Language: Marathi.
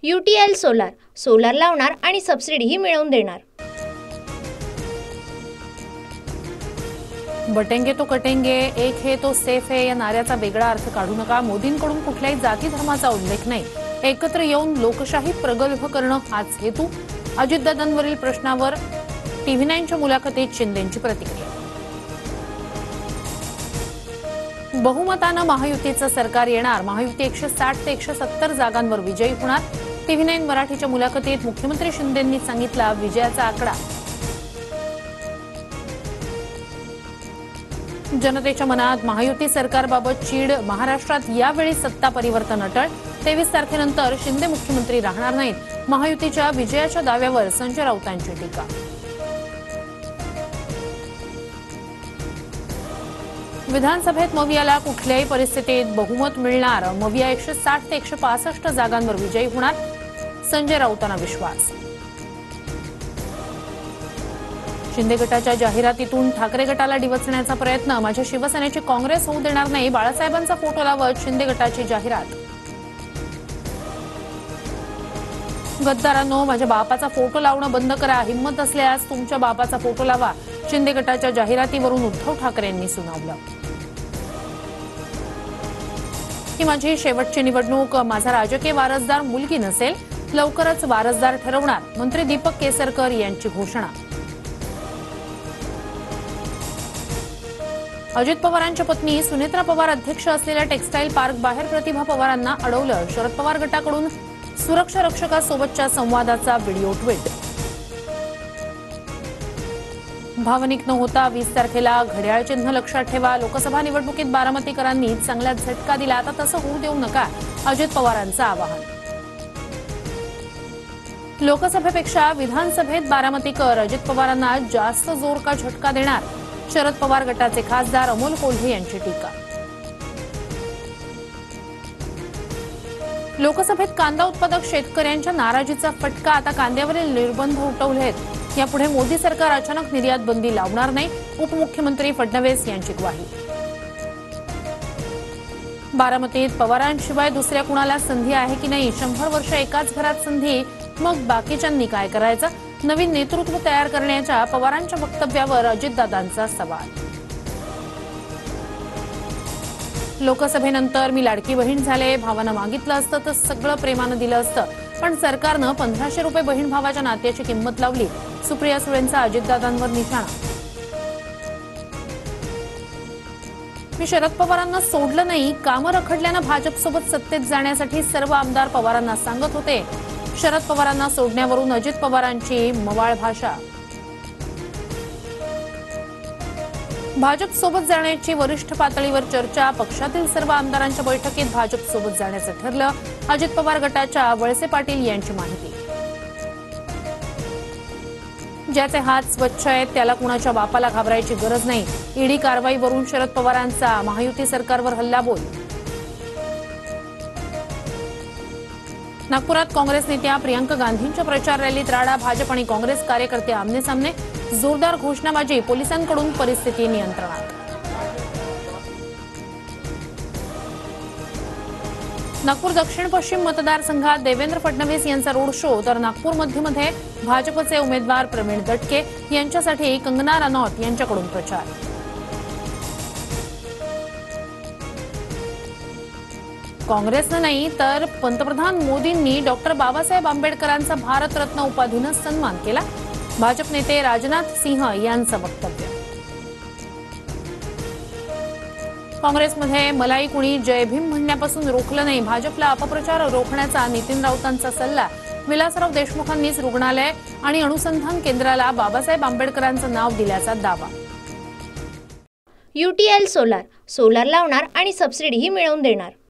UTL सोलार, सोलार लावणार आणि सबसिडीही मिळवून देणार। बटेंगे तो कटेंगे, एक है तो सेफ है या नाऱ्याचा वेगळा अर्थ काढू नका। मोदींकडून कुठल्याही जाती धर्माचा उल्लेख नाही। एकत्र येऊन लोकशाही प्रगल्भ करणं हाच हेतू। अजितदादांवरील प्रश्नावर TV9च्या मुलाखतीत शिंदेंची प्रतिक्रिया। बहुमतानं महायुतीचं सरकार येणार, महायुती 160 ते 170 जागांवर विजयी होणार। TV9 मराठीच्या मुलाखतीत मुख्यमंत्री शिंदेंनी सांगितला विजयाचा आकडा। जनतेच्या मनात महायुती सरकारबाबत चीड, महाराष्ट्रात यावेळी सत्ता परिवर्तन अटळ। 23 तारखेनंतर शिंदे मुख्यमंत्री राहणार नाहीत। महायुतीच्या विजयाच्या दाव्यावर संजय राऊतांची टीका। विधानसभेत मवियाला कुठल्याही परिस्थितीत बहुमत मिळणार, मविया 160 ते 165 जागांवर विजयी होणार, संजय राऊतांना विश्वास। शिंदे गटाच्या जाहिरातीतून ठाकरे गटाला डिवचण्याचा प्रयत्न, माझ्या शिवसेनेची काँग्रेस होऊ देणार नाही, बाळासाहेबांचा फोटो लावत शिंदे गटाची जाहिरात। गद्दारांनो, माझ्या बापाचा फोटो लावणं बंद करा, हिम्मत असल्यास तुमच्या बापाचा फोटो लावा, शिंदे गटाच्या जाहिरातीवरून उद्धव ठाकरेंनी सुनावलं। ही माझी शेवटची निवडणूक, माझा राजकीय वारसदार मुलगी नसेल, लवकरच वारसदार ठरवणार, मंत्री दीपक केसरकर यांची घोषणा। अजित पवारांच्या पत्नी सुनेत्रा पवार अध्यक्ष असलेल्या टेक्सटाईल पार्क बाहेर प्रतिभा पवारांना अडवलं, शरद पवार गटाकडून सुरक्षा रक्षकासोबतच्या संवादाचा व्हिडिओ ट्विट। भावनिक न होता 20 तारखेला घड्याळ चिन्ह लक्षात ठेवा, लोकसभा निवडणुकीत बारामतीकरांनी चांगला झटका दिला, आता तसं होऊ देऊ नका, अजित पवारांचं आवाहन। लोकसभेपेक्षा विधानसभेत बारामतीकर अजित पवारांना जास्त जोर का झटका देणार, शरद पवार गटाचे खासदार अमोल कोल्हे यांची टीका। लोकसभेत कांदा उत्पादक शेतकऱ्यांच्या नाराजीचा फटका, आता कांद्यावरील निर्बंध उठवलेत, यापुढे मोदी सरकार अचानक निर्यात बंदी लावणार नाही, उपमुख्यमंत्री फडणवीस यांची ग्वाही। बारामतीत पवारांशिवाय दुसऱ्या कुणाला संधी आहे की नाही, 100 वर्ष एकाच घरात संधी, मग बाकीच्यांनी काय करायचं, नवीन नेतृत्व तयार करण्याच्या पवारांच्या वक्तव्यावर अजितदादांचा सवाल। लोकसभेनंतर मी लाडकी बहीण झाले, भावानं मागितलं असतं तर सगळं प्रेमानं दिलं असतं, पण सरकारनं 1500 रुपये बहीण भावाच्या नात्याची किंमत लावली, सुप्रिया सुळेंचा अजितदादांवर निशाणा। मी शरद पवारांना सोडलं नाही, कामं रखडल्यानं भाजपसोबत सत्तेत जाण्यासाठी सर्व आमदार पवारांना सांगत होते, शरद पवारांना सोडण्यावरून अजित पवारांची मवाळ भाषा। भाजपसोबत जाण्याची वरिष्ठ पातळीवर चर्चा, पक्षातील सर्व आमदारांच्या बैठकीत भाजपसोबत जाण्याचं ठरलं, अजित पवार गटाच्या वळसे पाटील यांची माहिती। ज्याचे हात स्वच्छ आहेत त्याला कुणाच्या बापाला घाबरायची गरज नाही, ईडी कारवाईवरून शरद पवारांचा महायुती सरकारवर हल्लाबोल। नागपुरात काँग्रेस नेत्या प्रियंका गांधींच्या प्रचार रॅलीत राडा, भाजप आणि काँग्रेस कार्यकर्ते आमने-सामने, जोरदार घोषणाबाजी, पोलिसांकडून परिस्थिती नियंत्रणात। नागपूर दक्षिण पश्चिम मतदारसंघात देवेंद्र फडणवीस यांचा रोड शो, तर नागपूर मध्यमध्ये भाजपचे उमेदवार प्रवीण दटके यांच्यासाठी कंगना रनौत यांच्याकडून प्रचार। काँग्रेसनं नाही तर पंतप्रधान मोदींनी डॉक्टर बाबासाहेब आंबेडकरांचा भारतरत्न उपाधीनं सन्मान केला, भाजप नेते राजनाथ सिंह यांचं वक्तव्य। काँग्रेसमध्ये मलाही कुणी जय भीम म्हणण्यापासून रोखलं नाही, भाजपला अपप्रचार रोखण्याचा नितीन राऊतांचा सल्ला, विलासराव देशमुखांनीच रुग्णालय आणि अनुसंधान केंद्राला बाबासाहेब आंबेडकरांचं नाव दिल्याचा दावा। UTL सोलार, सोलार लावणार आणि सबसिडीही मिळवून देणार।